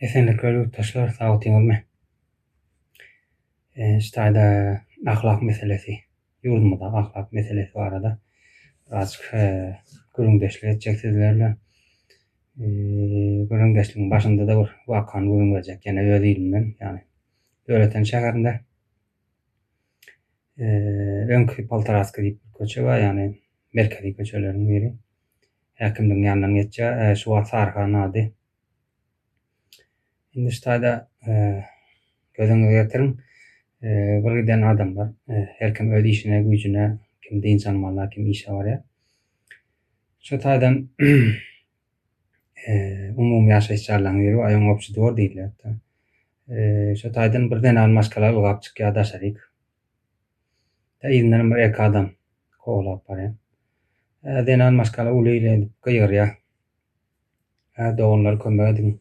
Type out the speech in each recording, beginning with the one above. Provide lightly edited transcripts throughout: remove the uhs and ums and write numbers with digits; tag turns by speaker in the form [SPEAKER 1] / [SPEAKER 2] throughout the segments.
[SPEAKER 1] Esenlikler yurttaşlar, sağ otyňyzmy? Ştaýda ahlak meselesi, ýurdumyzda ahlak meselesi barada birazjyk görüňdeşlik etjek sizlerle. Görüňdeşligiň başynda da bir wakany görüňdejek, ýene öz ilimden, ýani Döwleten şäherinde öňkü Paltaraski diýip bir köçe bar, ýani merkezi köçeleriň biri. Häkimdiň ýanyndan geçjä, şu Sarhan ady. Indi ştaýda gözüňize getirin, bir giden adam bar. Herkim öz işine, güýjüne, kim din sanmalar, kim işe barýar. Şu taýdan umumy ýaşaýyş jarlaryň biri, aýyň opşy dowar diýilýär. Şu taýdan birden almaşkalar ulgap çykýar daşaryk. Ýygynyň bir iki adam koglap barýar. Den almaşkalar uly ile gyýrýar. Doganlar kömek edin,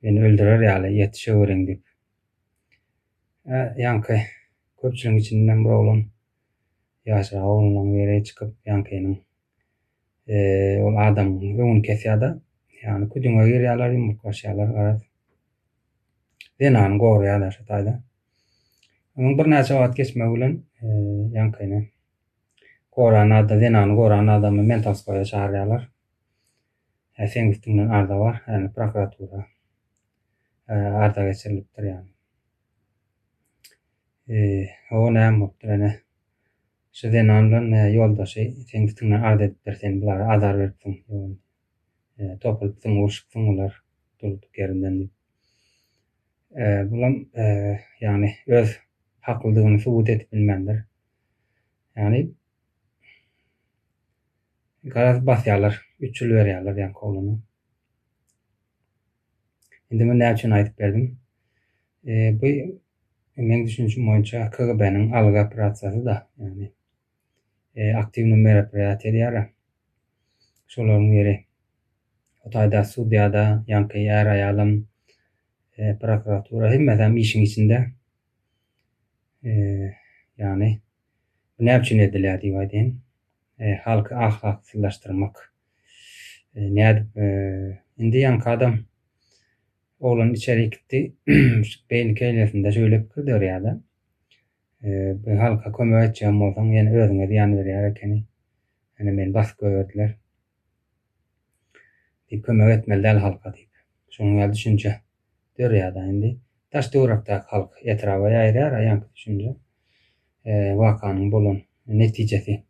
[SPEAKER 1] beni öldürer ýaly ýetişewereň diýip. Ýanky köpçüligiň içinden bir oglan ýaşarak oglanlaryň biri çykyp ýankynyň ol adamyň öňüni kesýär-de, ýani küdüňe girýärler, ýumurtlaşýarlar, garaz. Denany gowraýarlar şu taýda. Onuň bir näçe wagt geçmegi bilen ýankyny gowran adam, denany gowran adamy Mentovskoýa çağırýarlar. Sen üstünden arda var, ýani prokuratura arda geçirilipdir ýani. O näme bopdur ene? Şu denanyň ýoldaşy sen üstünden arda edipdir, sen bulara azar beripdiň. Topulypdyň, uruşupdyň ular durduk ýerinden diýip. Bulam ýani öz haklydygyny subut edip bilmendir. Ýani garaz basýarlar, 3 ýyl berýärler ýani oglana. Indi men näme üçin aýdyp berdim? Bu men düşünjüm boýunça KGB-niň algy operasiýasy da, ýani aktiwny meraperiýat edýär. Şolaryň biri. O taýda sudyada, ýanky ýer aýalym, prokuratura hemmedem işiň içinde. Ýani näme üçin edilýär diýip aýdyn. Halky ahlaksızlaşdyrmak. Indi ýanky adam oglan içeri gitdi, beýni keýlesinde şöyle pikir berýär-de. Bu halka kömek etjän bolsaň, ýene özüňe ziýan berýär ekeni. Ene meni basyp göberdiler. Diýip kömek etmeli halka diýip. Şonuň ýaly düşünje dörýär-de indi. Taş döwrakdaky halk etrafa ýaýrýar, ýanky düşünje. Wakanyň bolan netijesi.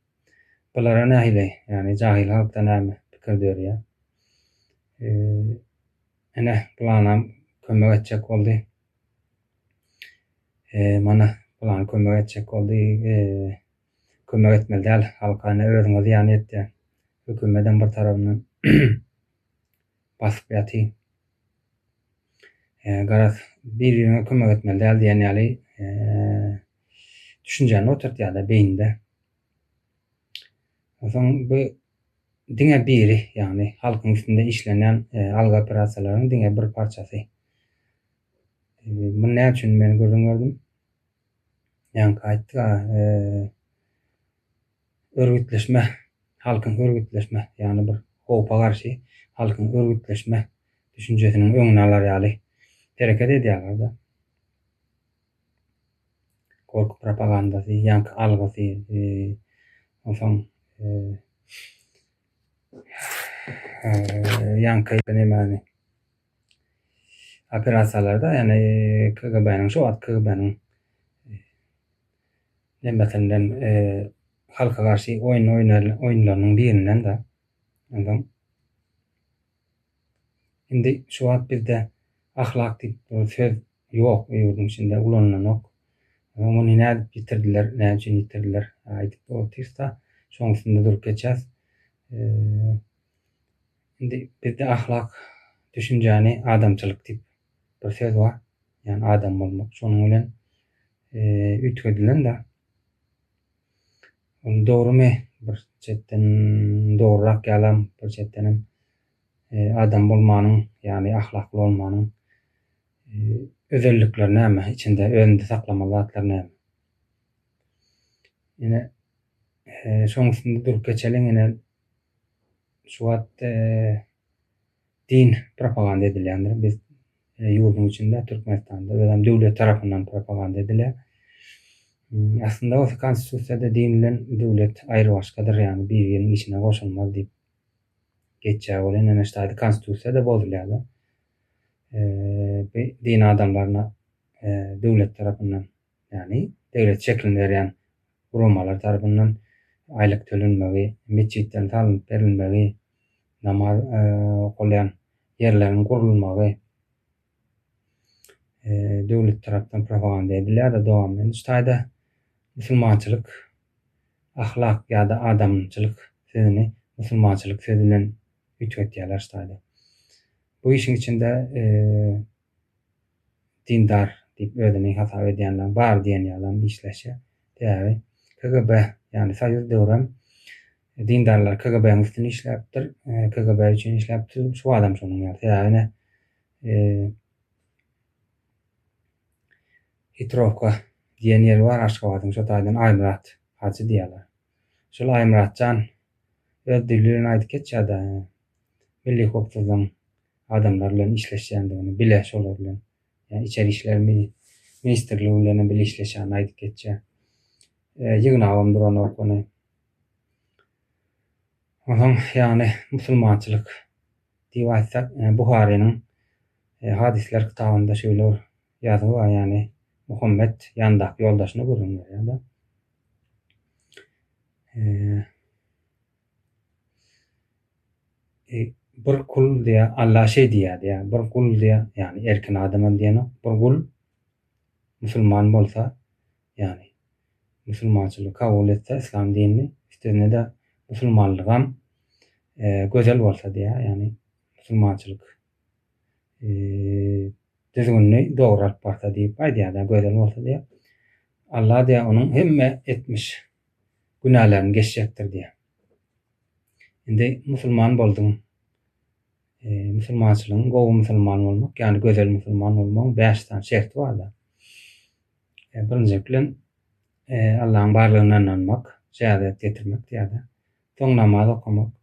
[SPEAKER 1] Bulara nähili, ýani jahil halkda näme pikir dörýär. Ene bularna kömek etjek boldy. Mana bularna kömek etjek boldy. Kömek etmeli däl halka, ene özüňe ziýan etdi. Hökümeden bir tarabyndan basyp ýaty. Garaz bir-birine kömek etmeli däl diýen ýaly düşünjeni oturtýar-da beýninde. Oson bu diňe biri, ýani halkyň üstünde işlenen algy operasiýalaryň diňe bir parçasy. Bu näme üçin men görüňerdim? Ýanky aýtdy, örgütleşme, halkyň örgütleşme, ýani bir howpa garşy halkyň örgütleşme düşünjesiniň öňüne alar ýaly hereket edýärler da. Korku propagandasy, ýanky algysy, oson ýanky näme operasiýalarda, ýani KGB-niň şu wagt KGB-niň nämetenden halka garşy oýunlarynyň birinden da. Indi şu wagt bizde ahlak diýip bir söz ýok, ýurdun içinde ulananok. Onu näme bitirdiler, näme üçin bitirdiler aýdyp bolsa, şoň üstünde durup geçýäs. Indi bizde ahlak düşünjäni adamçylyk diýip bir söz bar. Ýani adam bolmak. Şonuň bilen ütgedilen de. Ol dogrumy? Bir çetten dogrurak ýalam, bir çetten adam bolmanyň, ýani ahlakly bolmanyň özellikleri näme? İçinde özünde saklamaly zatlar näme? Ine şoň üstünde durup geçelim, ine şu wagt din propaganda edilýändir. Biz ýurdun içinde Türkmenistanda özüm döwlet tarapyndan propaganda ediler. Aslında o konstitusiýada dinilen döwlet aýry başgadyr, ýani bir ýeriň içine goşulmaz diýip geçýär bolan ene şeýle konstitusiýada bozulýar. Din adamlaryna döwlet tarapyndan, ýani döwlet şeklinde berýän gurumalar tarapyndan aýlyk tölenmegi, meçitden talyp berilmegi, namaz okulayan yerlerin gurulmagy döwlet tarapyndan propaganda edilýär da dowamly. Şeýle musulmançylyk, ahlak ýa-da adamçylyk sözüni musulmançylyk sözü bilen ütgetýärler şeýle. Bu işin içinde dindar diýip özüni hasap edýänler bar diýen ýalan işleşe. Däbi KGB ýani Soýuz döwrem dindarlar KGB'nin üstüne işläpdir. KGB üçin işläpdir. Şu adam şonuň ýaly. Hitrovka diýen ýer bar Aşgabatyň şo taýdan Aýmurat haçy diýerler. Şol Aýmuratjan öz dilini aýdyp geçýärdi. Milli hukukçylygyň adamlar bilen işleşýändigini bile şolar bilen. Yani içeri işler ministrliği bilen bile işleşýän aýdyp geçýär. Ýygnawamdyr onu okuny. Onuň ýani musulmançylyk diýip aýtsak, Buhari'nin hadisler kitabynda şöyle ýazygy bar, ýani Muhammed ýandaky ýoldaşyny görünýär ýa-da. Bir kul diye Allah şey diýär, bir kul diye yani erkin adamam diýeni bir kul musulman bolsa yani musulmançylyk kabul etse İslam dinini üstüne de musulmanlygam gözel bolsa diýär, yani musulmançylyk düzgünni dogry alyp barsa diýip aýdýar da gözel bolsa diýär. Allah diýär onuň hemme etmiş günahlarını geçecektir diýär. Indi musulman boldum. Musulmançylygyň gowy musulman bolmak, ýani gözel musulman bolmagyň 5 tane şerti bar da. Birinjiklen Allah'ın barlygyna inanmak, şehadet getirmek diýär. Soň namaz okumak.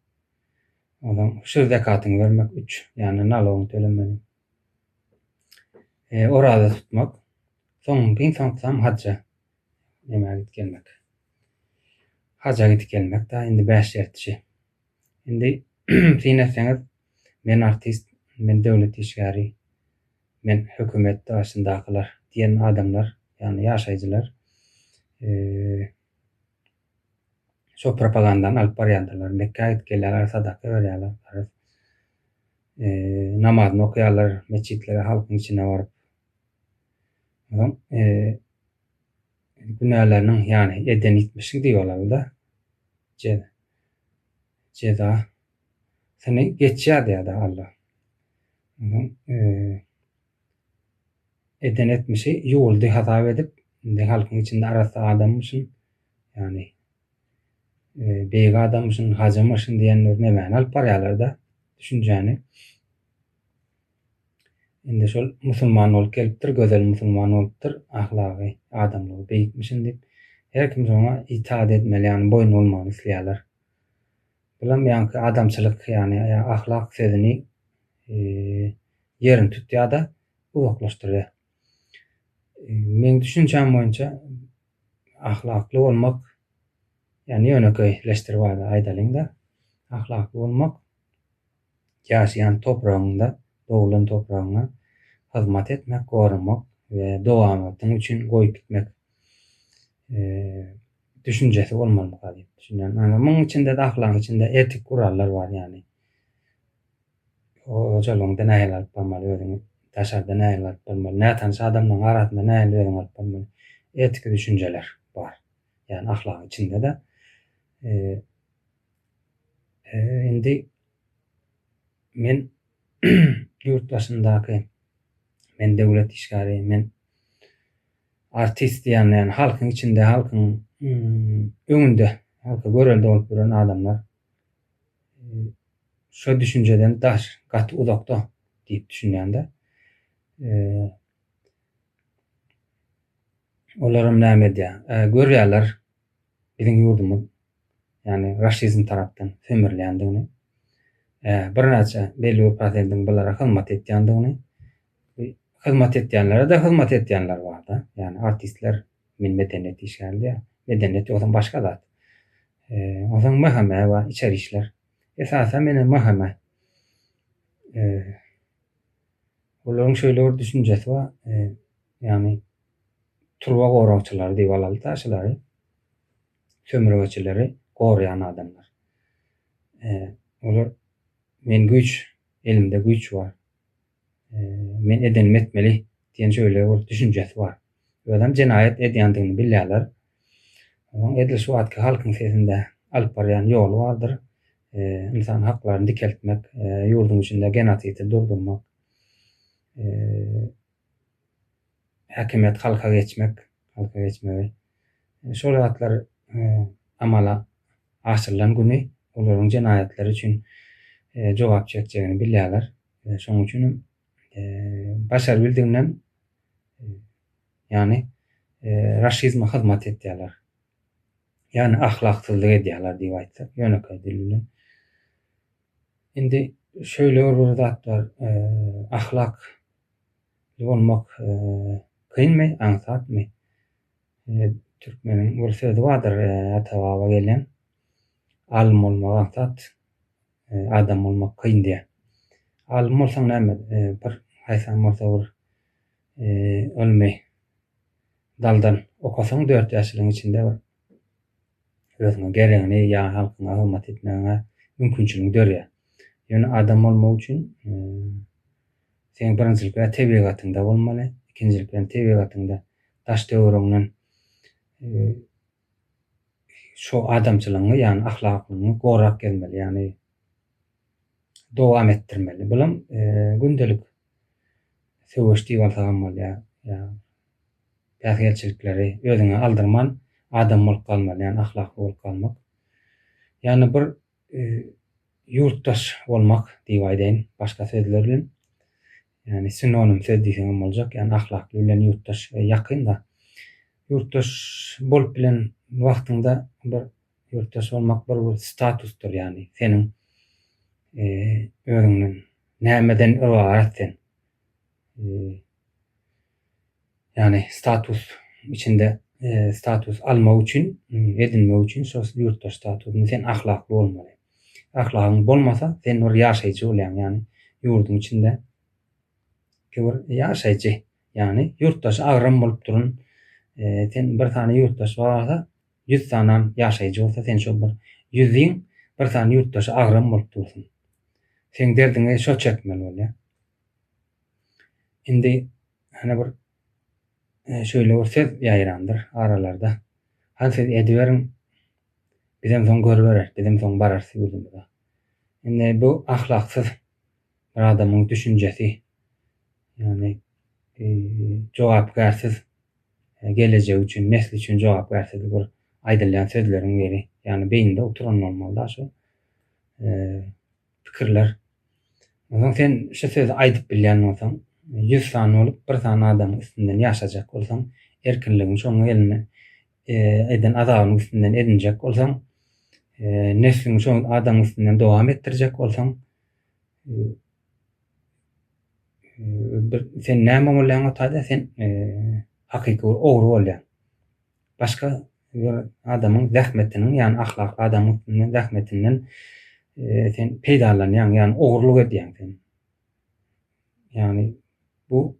[SPEAKER 1] Odan şu zakatyny vermek 3, ýani nalagyny tölemelik. Orada tutmak. Soň soňsam hacca gidip gelmek. Hacca gidip gelmek da indi 5 şertçi. Indi siňerseniz men artist, men döwlet işgäri, men hökümet daşyndakylar diýen adamlar, ýani ýaşaýjylar şo propagandanı alyp barýarlar. Mekke'e gidip gelýärler, sadaka berýärler. Namazyny okuýarlar, meçitlere halkyň içine baryp. Günahlarının yani eden itmişik diyorlar da ceza seni geçer diye da Allah eden etmişi yolda hata edip halkın içinde arası adammışsın yani beyga adammışsın hacımışsın diyenler ne men alıp baryalar da düşünceni indi şol musulman olup gelipdir, gözel musulman olupdir, ahlakı, adamlığı beyitmişin deyip her kim ona itaat etmeli, yani boyun olmalı isleýärler. Bilen ýanky adamçylyk, yani ahlak sözüni yerini tutýar da uzaklaşdyrýar. Men düşünjem boýunça ahlakly bolmak, yani ýönekeýleşdirip aýdalyň-da, ahlakly bolmak ýaşaýan toprağynda doğulan toprağına hizmet etmek, korumak ve dowam etmek üçin goýup gitmek düşünjesi bolmaly diýip düşünýän. Muňň içinde de ahlak içinde etik kurallar bar yani. O jolunda nähili alyp barmaly, özüňi taşarda nähili alyp barmaly, nätanys adamlaryň arasynda nähili özüňi alyp barmaly. Etik düşünjeler bar. Yani ahlak içinde de indi men yurt başındaky men döwlet işgäri, men artist diýen halkyň içinde, halkyň öňünde, halka görelde bolup duran adamlar şu düşünjeden daş gaty uzakda diýip düşünýände olaram näme diýär? Görýärler biziň ýurdumyz yani raşizm tarapdan sömürilýändigini, bir näçe belli bir prosentin bulara hizmet etýändigini, hizmet etýänlere de hizmet etýänler bar da. Yani artistler min medeniyet işgärdi. Medeniyet ýoksa başga zat. Ozaň mahame we içeri işler. Esasen mene mahame. Olaryň şöyle bir düşünjesi bar. Yani turba gorawçylar diýip alaly taşylary. Sömürgeçileri gorayan adamlar. Olar men güç, elimde güç bar. Men edenim etmeli diýen şöyle bir düşünjesi bar. Adam jenaýat edýändigini bilýärler. Edil şu wagtky halkyň sesinde alyp barýan ýol bardyr. İnsan haklaryny dikeltmek, ýurdun içinde genatiýeti durdurmak, häkimet halka geçmegi. Şol zatlar amala aşyrylan güni olaryň jenaýatlar üçin jogap çekjegini bilýärler. Şoň üçin başar bildiginden yani raşizma hyzmat etýärler. Yani ahlaksyzlyk edýärler diýip aýtsak, ýönekay dil bilen. Indi şöyle bir zat bar, ahlakly bolmak kynmy, aňsatmy? Türkmeniň bir sözi bardyr, ata-baba gelen. Alim bolmak aňsat, adam bolmak kyn diýe. Alim bolsaň näme? Bir haýsam bolsa bir ölmei daldan okasaň 4 ýaşylyň içinde bir özüňe geregini ýa halkyna hyrmat etmäge mümkinçiligini görýär. Ýöne adam bolmak üçin sen birinjilikle tebigatynda bolmaly, ikinjilikle tebigatynda daş döwrüňden şu adamçylygyny ýani ahlakyny gorak gelmeli, ýani dowam etdirmeli. Bulam gündelik söwüşdi bolsaň bolýar. Pähgelçilikleri özüňe aldyrman adam bolup kalmaly, ýani ahlakly bolup kalmak. Ýani bir ýurtdaş bolmak diýip aýdyn başga sözler bilen. Yani sinonim söz diýsem boljak, ýani ahlakly bilen ýurtdaş ýakyn da. Ýurtdaş bolup bilen wagtynda bir ýurtdaş bolmak bir statusdur, ýani seniň özüňden nämeden ibaret sen. Yani status içinde status almak üçin, edinmek üçin şo ýurtdaş statusyny sen ahlakly bolmaly. Ahlakyň bolmasa sen bir ýaşaýjy bolýan, ýani ýurdun içinde bir ýaşaýjy, ýani ýurtdaş agram bolup durun. Sen bir tane ýurtdaş barsa, 100 sanam ýaşaýjy bolsa, sen şo bir 100-iň bir tane ýurtdaş agram bolup dursun. Sen derdiňe şo çekmeli bolýar. Indi hani bir şöyle bir söz ýaýrandyr aralarda. Hansı ediberin bizem soň görberer, bizem soň barar sürgünde. Indi bu ahlaksyz bir adamyň düşünjesi. Yani jogapkärsiz gelecek üçin, nesli üçin jogapkärsiz bir aýdylýan sözleriň biri. Yani beýninde oturan bolmaly da şu pikirler. Oňa sen şu sözi aýdyp bilýän bolsaň, 100 sany bolup bir tane adam üstünden ýaşajak bolsaň, erkinligini şoň eline eden adabyň üstünden edinjek bolsaň, neslini şoň adam üstünden dowam etdirjek bolsaň, sen näme bolýan otada sen hakyky ogry bolýan. Başga bir adamyň zähmetiniň, ýani ahlak adamyň zähmetinden sen peýdalanýan, ýani ogurluk edýän sen. Yani bu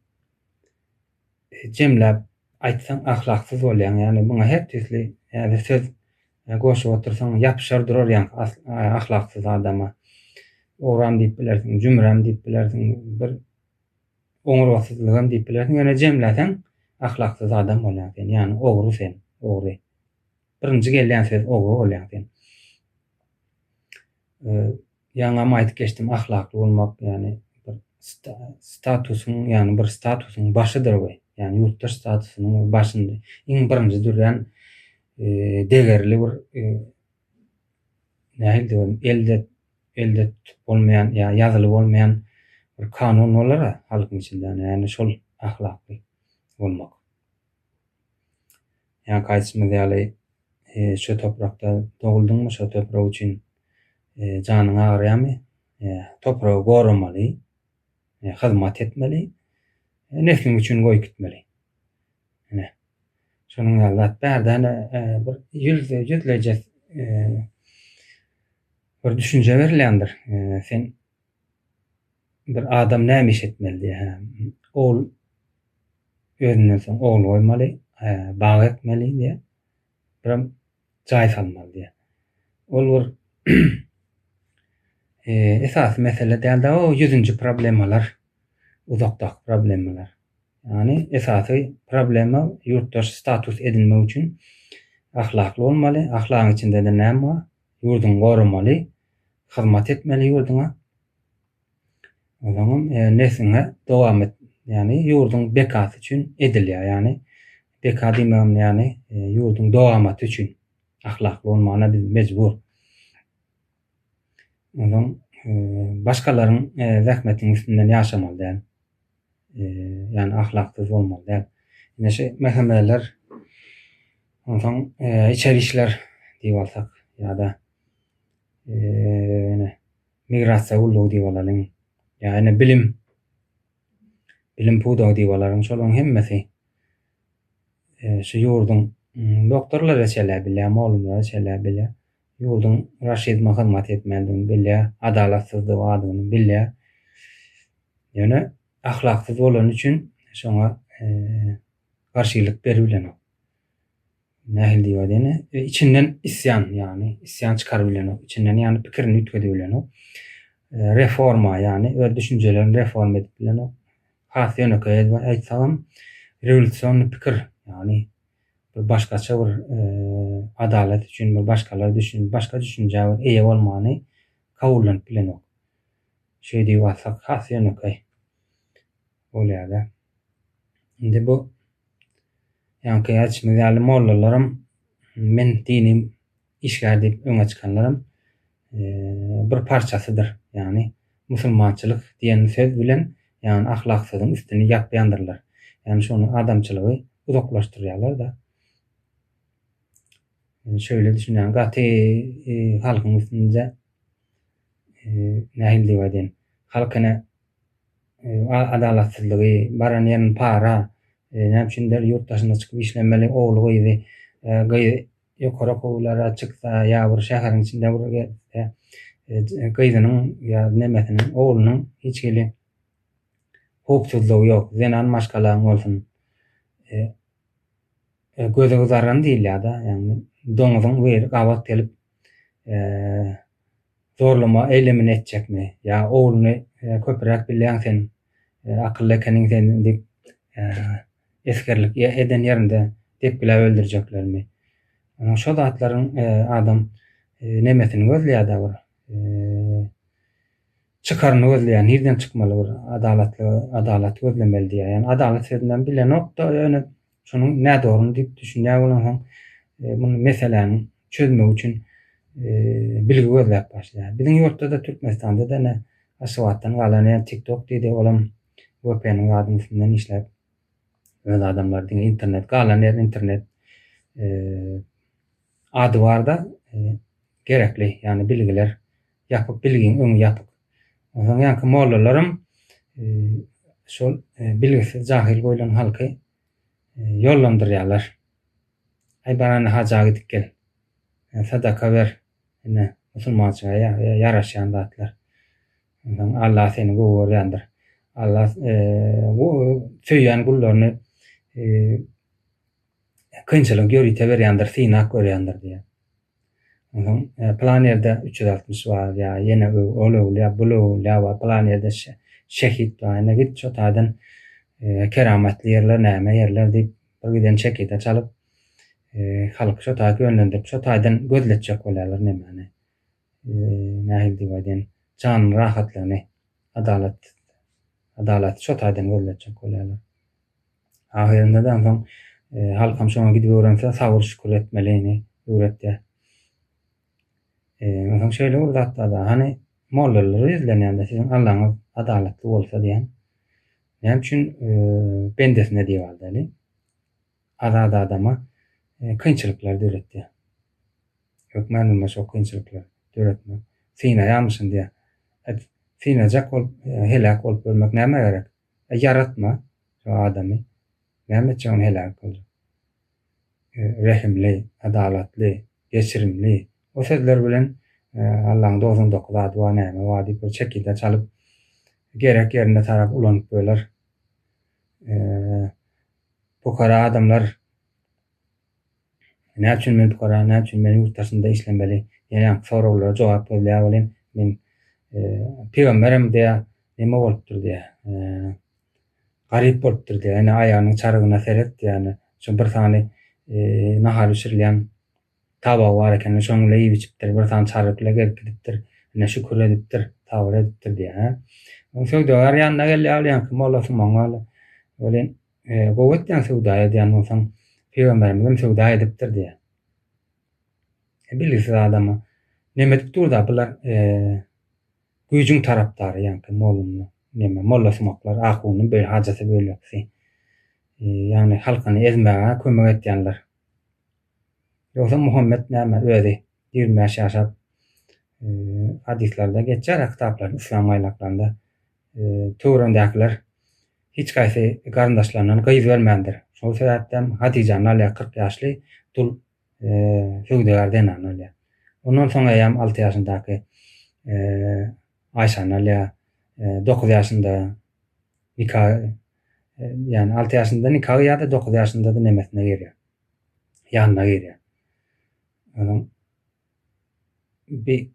[SPEAKER 1] jemläp aýtsaň ahlaksyz bolýan, ýani buňa her türlü ýani söz goşup otursaň ýapyşar durar ýani ahlaksyz adama. Ogram diýip bilersiň, jümrem diýip bilersiň, bir oňurbasyzlygam diýip bilersiň, ýöne jemläseň ahlaksyz adam bolýan sen, ýani ogry sen, ogry. Birinji gelýän söz ogry bolýan sen. Ýaňam aýdyp geçdim, ahlakly bolmak, ýani statusyň, ýani bir statusyň başydyr bu. Ýani ýurtdaş statusynyň başyndy. Iň birinji durýan degerli bir nähil diýelim, elde bolmayan ýa ýazyly bolmayan bir kanun bolar halkyň içinde, ýani şol ahlakly bolmak. Ýa kaýsymyz ýaly şu toprakda doguldyňmy, şu toprak üçin janyň agyrýarmy? Topragy goramaly, hyzmat etmeli. neslin üçin goýup gitmeli. Ene. Şonuň ýaly bärden bir yüzleje bir düşünje berilýändir. Sen bir adam näme iş etmeli? Ol özünden soň oğul goýmaly, bag etmeli diýe. Bir jaý salmaly diýe. Ol bir esas mesele däl-de o 100-nji problemalar, uzakdaky problemalar. Yani esasy problema ýurtdaş status edinmek üçin ahlakly bolmaly. Ahlakyň içinde de näme bar? Ýurduny gorumaly, hyzmat etmeli ýurduňa. O zaman nesliňe dowam et. Yani ýurduň bekasy üçin edilýär. Yani beka diýmegim yani ýurduň dowamaty üçin ahlakly bolmagyna biz mejbur. O zaman başgalaryň zähmetiniň üstünden ýaşamaly däl. Yani ahlaksyz bolmaly däl. Neşe mehemeler ondan içeri işler diýip alsak ýa-da migrasiýa ullugy diýip alalyň. Yani bilim pudagy diýip alalyň. Şolaryň hemmesi şu ýurduň doktorlar eşelär bilýär, molumlar eşelär bilýär. Ýurduň raşydyma hyzmat etmelidigini bilýär, adalatsyzlyk wadygyny bilýär. Ýöne ahlaksyz bolan üçin şoňa garşylyk berilen. Nähil diýip edeni? İçinden isyan yani isyan çykarybilen, içinden yani pikirini ütkedibilen. Reforma yani öz düşünjelerini reform edip bilen. Has ýönekeýe aýtsam rewolýusiýonly pikir yani bir başgaça bir adalet üçin bir başgalar düşün, başga düşünje eýe bolmany kabullanyp bilen. Şeý diýip alsak has ýönekeýe bolýar-da. Indi bu ýa-ni ýaşmy ýaly mollalarym men dinim işgär diýip öňe çykanlarym bir parçasydyr. Yani musulmançylyk diýen söz bilen yani ahlaksyzyň üstüni ýapýandyrlar. Yani şonu adamçylygy uzaklaşdyrýarlar da. Şöyle düşünýän gaty halkyň üstünde nähil diýip edin? Halkyna adalatsyzlygy, baran ýerine para, näme üçindir ýurtdaşyna çykyp işlemeli, ogly goýdy, ýokary okuwlara çyksa ýa bir şäheriň içinde bir gyzynyň ýa nemesiniň oglunyň hiç geli howpsuzlygy ýok, zenan maşgalaryň bolsun. Göze gyzaran diýilýär-da, ýani doňuzyň beri gabak gelip zorlama eylemini etjekmi ýa ogluny köpürek bilýän sen akylly ekeniň sen diýip eskerlik eden ýerinde tepkiler öldüreceklermi? Şo zatlaryň adam nemesini gözleýär-da bir çıkarını gözleýän, hirden çykmaly bir adalat gözlemeli diýär. Yani adalet sözünden bilen ok da öňe şonuň näde doğruny diýip düşünýär bolan bunu meseleni çözmek üçin bilgi gözläp başlaýar. Biziň ýurtda da Türkmenistanda da aşywatdan galan TikTok diýdi bolan VPN adyny üstünden işläp öz adamlar diýen internet galan internet ady bar da gerekli yani bilgiler ýapyp bilgiň öňü ýapyk. Oňa ýa-ni mollalarym şol bilgisiz jahil bolan halky ýollandyrýarlar. Ay barany haja gidip gel. Sadaka ber. Musulmançyga ýaraşýan zatlar. Allah seni gowurýandyr. Allah bu söýýän gullaryny kynçylyk ýöríte berýändir, synak görýändir diýär. Plan ýerde 360 bar ýa ýene olawly ýa plan ýerde şehit ýa git şo taýdan keramatly ýerler näme ýerler diýip bir giden çekide çalyp halky şo taýda yönlendirip şo taýdan gözletjek bolýarlar nämeni. Nähil diýip edin? Can rahatlygyny, adalat şo taýdan gözletjek bolýarlar. Ahirinde de soň halkam şoňa gidip öwrense sabır şükür etmelini öwretdi. Soň şeýle urdatda da hani mollalar izlenýände siziň Allahyňyz adalatly bolsa diýen. Näme üçin bendesine diýip aldy. Azad adama kynçylyklar döretdi. Hökmänime şo kynçylyklar döretmek. Sine ýamyşyn diýe. Sine jak bolup helak bolup ölmek näme gerek? Yaratma. o adamy näme üçin helak bolýar? Rehimli, adalatly, geçirimli. O sözler bilen Allah'ın 99 adı wa näme wa diýip bir çekide çalyp gerek yerinde tarap ulanyp bolar. Bu kara adamlar näçin men pukara, näçin men ýurtdaşynda işlemeli? Ýani sorawlara jogap berýär bilen men peýgamberim diýä neme bolupdyr diýä. Garyp bolupdyr diýä. Ýani aýanyň çarıgyna seret ýani şu bir sany nahar pişirilýän taba bar eken şoňla ýyp içipdir. Bir sany çarıkla gelip gidipdir. Ene şükür edipdir, tawar edipdir diýä. Söwdägär ýanyna gelýär ýa-ni mollası maňaly. Bilen gowet ýa söwda edýän bolsaň peýgamberimiň söwda edipdir diýä. Bilirsiz adama neme diýip durda bular güýjüň tarapdary ýa-ni mollumny neme mollasy moklar akyny bir hajasy bölýärsi. Ýani halkyny ezmäge kömek etýänler. Ýogsa Muhammed näme özi 20 ýaşap hadislerde geçer kitaplar İslam aýlaklarynda töwrendekiler hiç gaýsy garandaşlaryndan gyz bermändir. Şol sebäpden Hatice naly 40 ýaşly dul söwdägärden naly. Ondan soňra ýam 6 ýaşyndaky Aýşa naly 9 ýaşynda nikah ýani 6 ýaşynda nikah ýa-da 9 ýaşynda da nemesine gerýär. Ýanyna gerýär. Adam bir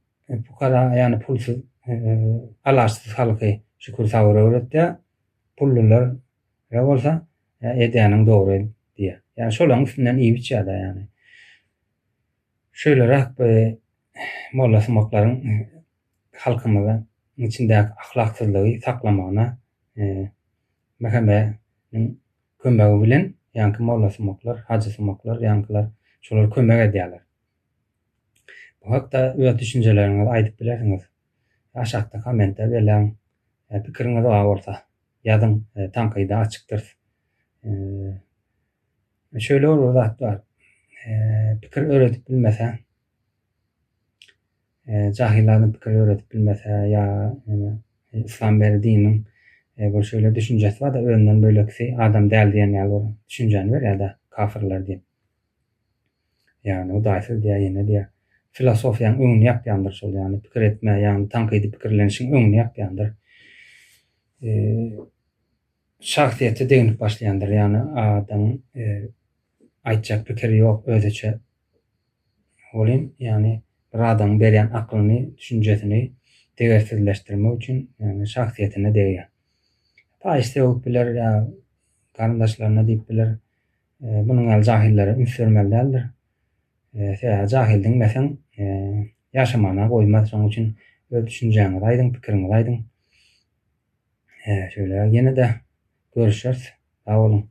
[SPEAKER 1] pukara ýani pulsuz alaşsyz halky şükür sawar öwretdi. Pullular ýa bolsa edýäniň dogry diýär. Ýani şolaryň üstünden iýip içýär-de ýani. Şöyle mollasy moklaryň halkymyza içindäki ahlaksyzlygy saklamagyna Mehemeňiň kömegi bilen ýa-ni mollasy moklar, hajysy moklar, ýankylar şolar kömek edýärler. Bu hakda öz düşünjeleриňizi aýdyp bilersiňiz. Aşagda kommentde bilen pikiriňiz bar bolsa ýazyň, tanqyda açykdyr. Şöyle olur zat bar. Pikir öğretip bilmese, jahilanyň pikir öğretip bilmese ýa İslam berdiğinin bir şöyle düşünjesi var da önden böyleksi adam däl diýen ýaly düşünjeni berýär-de kafirler diýip. Ýani o daýsy diýär ýene diýär. Filosofiýanyň öňüni ýapýandyr şol ýani pikir etme ýani tanqydy pikirlenişiň öňüni ýapýandyr. Şahsiýeti deňip başlaýandyr ýani adam aýtjak pikiri ýok özüçe. Olim ýani bir adam berýän aklyny, düşünjesini tegersizleşdirmek üçin ýani şahsiýetine degýär. Paýsy olup biler ýa garandaşlaryna diýip biler. Bunuň el jahillere ünsürmeli däldir. Jahildiň mesen ýaşamana goýmaz. Şoň üçin öz düşünjäňizi aýdyň, pikiriňizi aýdyň. Şöyle ýene de görüşýäris. Sag bolun.